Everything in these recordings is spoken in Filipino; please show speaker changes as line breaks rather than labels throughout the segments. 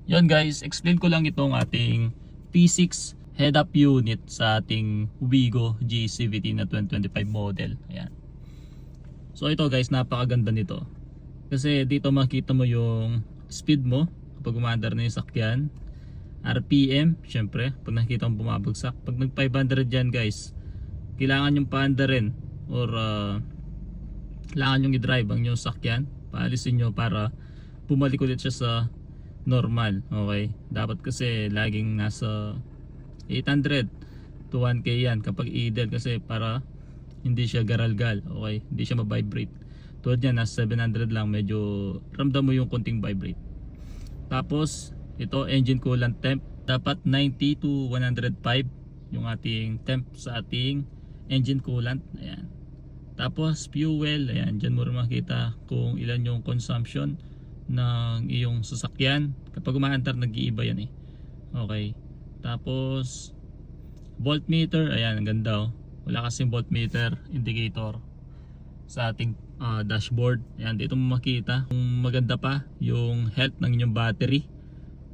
Yun guys, explain ko lang itong ating P6 head-up unit sa ating Wigo GCVT na 2025 model. Ayan. So ito guys, napakaganda nito. Kasi dito makita mo yung speed mo kapag umaandar na yung sakyan. RPM, syempre, pag nakikita mo bumabagsak. Pag nag 500 dyan guys, kailangan yung paandarin or kailangan yung i-drive ang yung sakyan. Paalisin nyo para bumalik ulit siya sa normal. Okay, dapat kasi laging nasa 800 to 1k yan kapag idle, kasi para hindi siya garalgal. Okay, hindi siya ma-vibrate. Tulad yan, nasa 700 lang, medyo ramdam mo yung konting vibrate. Tapos ito, engine coolant temp, dapat 90 to 105 yung ating temp sa ating engine coolant. Ayan. Tapos fuel, ayan, dyan mo rin makita kung ilan yung consumption ng iyong sasakyan. Kapag umaantar, nag-iiba yan eh. Okay. Tapos voltmeter, ayan, ang ganda oh. Wala kasing voltmeter indicator sa ating dashboard. Ayan, dito mo makita. Kung maganda pa yung health ng inyong battery,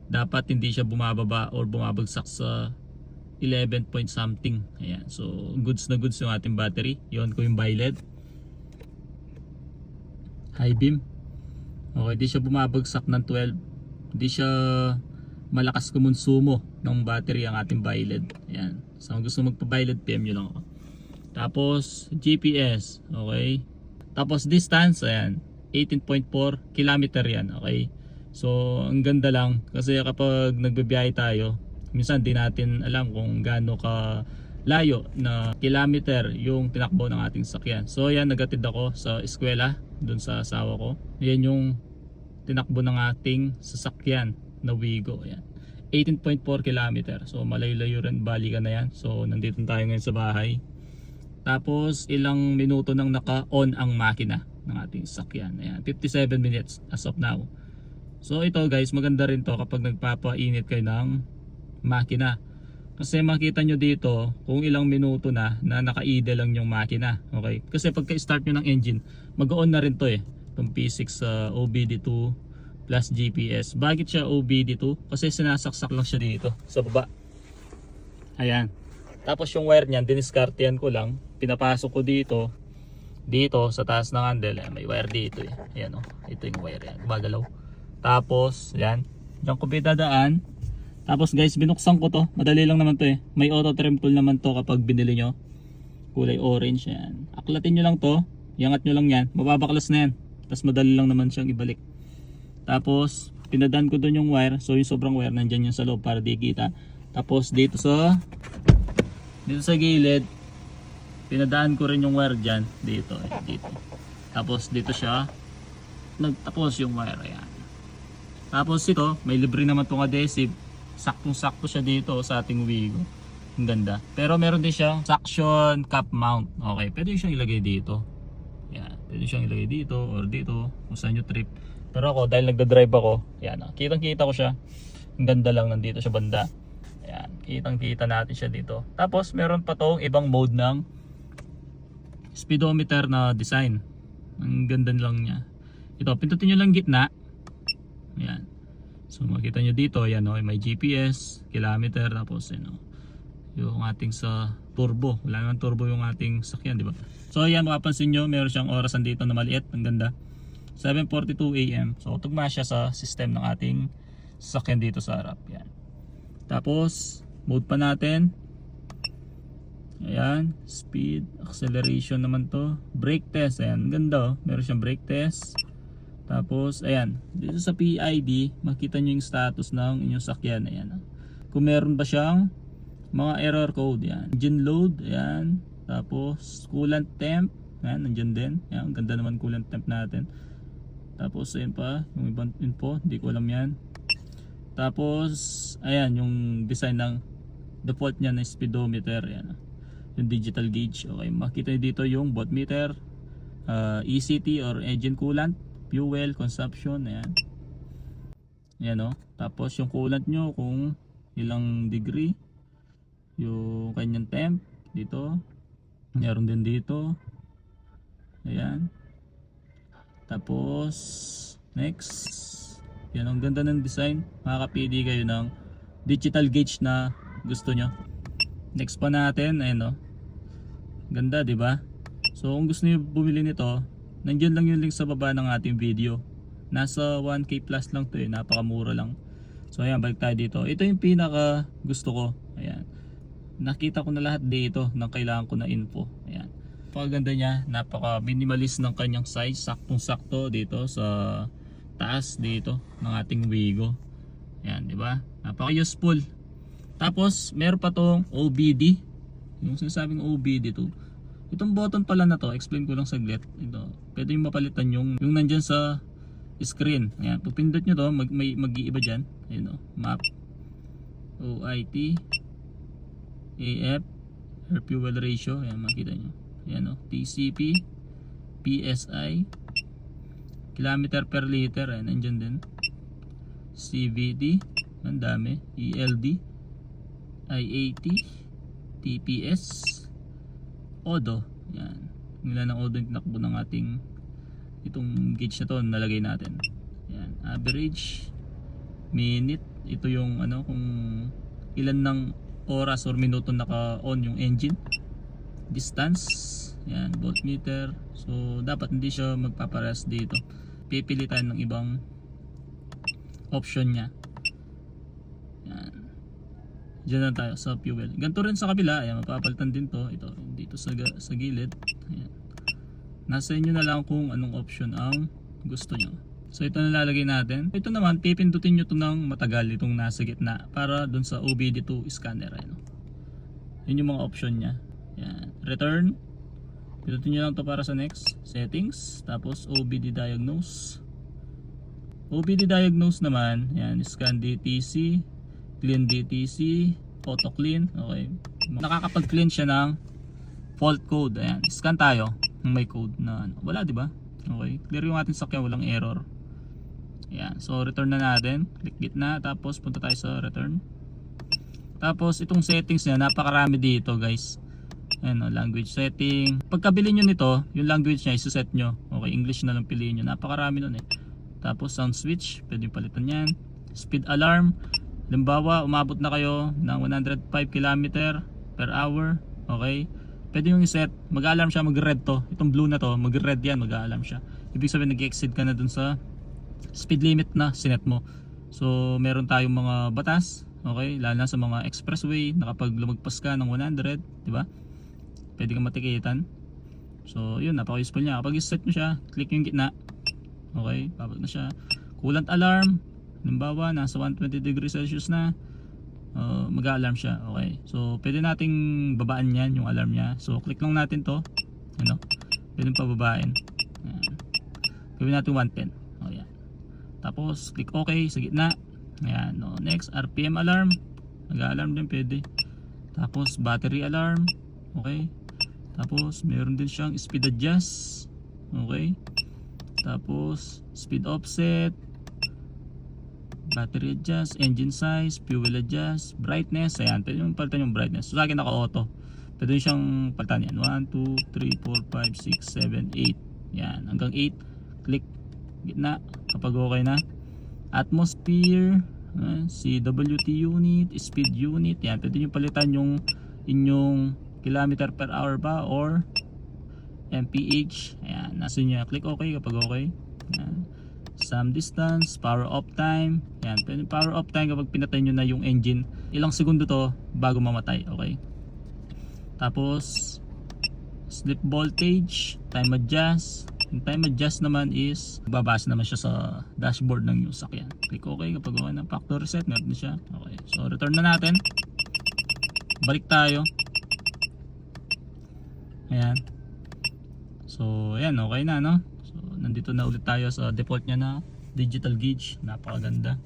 dapat hindi siya bumababa or bumabagsak sa 11 point something. Ayan, so goods na goods yung ating battery. Yun ko yung BiLed high beam. Okay, di siya bumabagsak ng 12. Di siya malakas kumonsumo ng battery ang ating BiLed. Ayan, so kung gusto magpa-BiLed, PM nyo lang ako. Tapos GPS, okay. Tapos distance, ayan, 18.4 kilometer yan. Okay, so ang ganda lang kasi kapag nagbibiyahe tayo, minsan di natin alam kung gaano ka layo na kilometer yung tinakbo ng ating sakyan. So yan, nagatid ako sa eskwela dun sa asawa ko. Yan yung tinakbo ng ating sasakyan na Wigo. Ayan, 18.4 kilometer. So malayo-layo rin, balikan na yan. So nandito tayo ngayon sa bahay. Tapos ilang minuto nang naka-on ang makina ng ating sasakyan. Ayan, 57 minutes as of now. So ito guys, maganda rin to kapag nagpapainit kayo ng makina. Kasi makita nyo dito kung ilang minuto na naka-idle lang yung makina. Okay? Kasi pagka start nyo ng engine, mag-on na rin to eh. Itong P6 OBD2 plus GPS. Bakit siya OBD2? Kasi sinasaksak lang siya dito sa baba. Ayan. Tapos yung wire niyan, diniskartehan ko lang. Pinapasok ko dito sa taas ng handle. Ayan, may wire dito eh. Ayan oh. Ito yung wire yan. Gumagalaw. Tapos, yan. Diyan ko pinadaan. Tapos guys, binuksan ko to. Madali lang naman to eh. May auto trim tool naman to kapag binili nyo. Kulay orange yan. Aklatin nyo lang to. Iangat nyo lang yan. Mababaklas na yan. Tapos madali lang naman siyang ibalik. Tapos, pinadaan ko doon yung wire. So yung sobrang wire, nandyan yung sa loob para di kita. Tapos dito sa gilid, pinadaan ko rin yung wire dyan. Dito eh. Dito. Tapos dito siya nagtapos yung wire. Ayan. Tapos ito, may libre naman itong adhesive. Saktong-sakto siya dito sa ating Wigo. Ang ganda. Pero meron din siyang suction cap mount. Okay, pwede siyang ilagay dito. Yan, pwede siyang ilagay dito or dito kung saan nyo trip. Pero ako, dahil nagda-drive ako, yan, kitang-kita ko siya. Ang ganda lang, nandito siya banda. Yan, kitang-kita natin siya dito. Tapos meron pa tong ibang mode ng speedometer na design. Ang ganda lang niya. Ito, pindutin nyo lang gitna. Ayan. So makita nyo dito, yan o, may GPS, kilometer, tapos yun o, yung ating sa turbo. Wala naman turbo yung ating sakyan, di ba? So ayan, makapansin nyo, meron siyang orasan dito na maliit. Ang ganda. 7:42 AM. So tugma siya sa system ng ating sakyan dito sa harap. Yan. Tapos, mode pa natin. Ayan, speed, acceleration naman to. Brake test, ayan, ang ganda o. Meron siyang brake test. Tapos ayan, dito sa PID makita nyo yung status ng inyong sakyan. Ayan, kung meron ba siyang mga error code. Yan, engine load, ayan. Tapos coolant temp, ayan, nandyan din. Ayan, ang ganda naman coolant temp natin. Tapos ayan pa, yung ibang info, hindi ko alam yan. Tapos ayan, yung design ng default nya na speedometer. Ayan, yung digital gauge. Okay, makita nyo dito yung voltmeter, ECT or engine coolant, fuel consumption. Ayan. Ayan o. Tapos yung coolant nyo kung ilang degree. Yung kanyang temp dito. Meron din dito. Ayan. Tapos next. Yan, ang ganda ng design. Makakapili kayo ng digital gauge na gusto nyo. Next pa natin, ayun o. Ganda, di ba? So kung gusto niyo bumili nito, nandiyan lang yung link sa baba ng ating video. Nasa 1k plus lang to eh, napakamura lang. So ayan, balik tayo dito. Ito yung pinaka gusto ko. Ayan. Nakita ko na lahat dito ng kailangan ko na info. Ayan. Napakaganda niya, napaka minimalist ng kanyang size, saktong sakto dito sa taas dito ng ating Wigo. Ayan, di ba? Napaka useful. Tapos meron pa tong OBD. Yung sinasabing OBD to. Itong button pala na to, explain ko lang saglit. Ito, pwede yung mapalitan yung nandyan sa screen. Ayan, pag pindot nyo to, mag-iiba dyan. Ayan o, map, OIT, AF, air fuel ratio. Ayan, makita nyo. Ayan o, TCP, PSI, kilometer per liter. Ayan, nandyan din. CVT, ang dami. ELD, IAT, TPS, Odo. Yan. Ilan ng Odo yung tinakbo ng ating itong gauge na to, nalagay natin. Yan. Average, minute. Ito yung ano, kung ilan ng oras or minuto naka-on yung engine. Distance. Yan. Voltmeter. So, dapat hindi siya magpapares dito. Pipili tayo ng ibang option niya. Yan. Diyan na tayo sa fuel. Ganito rin sa kabila. Ayan, mapapalitan din to. Ito, dito sa gilid. Ayan. Nasa inyo na lang kung anong option ang gusto nyo. So ito na lalagay natin. Ito naman, pipindutin nyo to ng matagal itong nasa gitna para dun sa OBD2 scanner. Ayan. Yun yung mga option nya. Ayan. Return. Pindutin nyo lang to para sa next. Settings. Tapos OBD diagnose. OBD diagnose naman. Ayan. Scan DTC. Clean DTC, auto clean. Okay. Nakakapag-clean siya ng fault code. Ayan. Scan tayo ng may code na ano. Wala, di ba? Okay. Clear yung ating sakyan, walang error. Ayan. So return na natin. Click gitna, tapos punta tayo sa return. Tapos itong settings niya, napakarami dito, guys. Ayan, language setting. Pagkabili nyo nito, yung language niya isuset nyo. Okay, English na lang piliin nyo. Napakarami nun eh. Tapos sound switch, pwede palitan yan. Speed alarm. Halimbawa, umabot na kayo ng 105 km per hour. Okay? Pwede yung iset. Mag-alarm siya, mag-red to. Itong blue na to, mag-red yan, mag-alarm siya. Ibig sabihin, nag-exceed ka na dun sa speed limit na sinet mo. So, meron tayong mga batas. Okay? Lalo na sa mga expressway, na kapag lumagpas ka ng 100, di ba? Pwede kang matikitan. So, yun, napaka-useful niya. Kapag iset mo siya, click yung gitna. Okay? Babag na siya. Coolant alarm. Halimbawa, nasa 120 degrees Celsius na, mag-alarm siya. Okay. So, pwede nating babaan yan, yung alarm niya. So, click lang natin to. Ano? Pwede pababain. Ayan. Gawin natin 110. O, yan. Tapos, click OK sa gitna. Ayan. No. Next, RPM alarm. Mag-alarm din pwede. Tapos, battery alarm. Okay. Tapos, meron din siyang speed adjust. Okay. Tapos, speed offset. Battery adjust, engine size, fuel adjust, brightness. Ayan, pwede yung palitan yung brightness. So, sa akin naka-auto. Pwede siyang palitan yan. 1, 2, 3, 4, 5, 6, 7, 8. Yan, hanggang 8. Click gitna kapag okay na. Atmosphere, CWT unit, speed unit. Yan, pwede nyo palitan yung inyong kilometer per hour ba or MPH. Ayan, nasa inyo. Click okay kapag okay. Ayan. Some distance, power off time. Yan, power off time kapag pinatay nyo na yung engine. Ilang segundo to bago mamatay. Okay. Tapos sleep voltage, time adjust. Yung time adjust naman is babasa naman siya sa dashboard ng yung sakyan. Click okay kapag okay na. Factory reset, meron na siya. Okay. So return na natin. Balik tayo. Ayan. So ayan, okay na, no? Nandito na ulit tayo sa default niya na digital gauge. Napakaganda.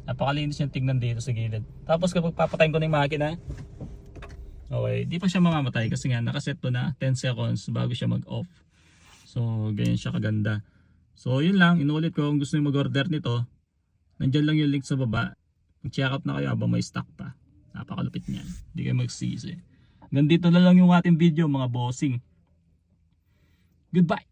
Napakalinis yung tignan dito sa gilid. Tapos kapag papatayin ko na yung makina, okay, di pa siya mamamatay kasi nga nakaset to na 10 seconds bago siya mag-off. So, ganyan siya kaganda. So, yun lang. Inulit ko kung gusto nyo mag-order nito. Nandyan lang yung link sa baba. Mag-check out na kayo habang may stock pa. Napakalupit niyan. Hindi kayo magsisi. Ganito na lang yung ating video mga bossing. Goodbye!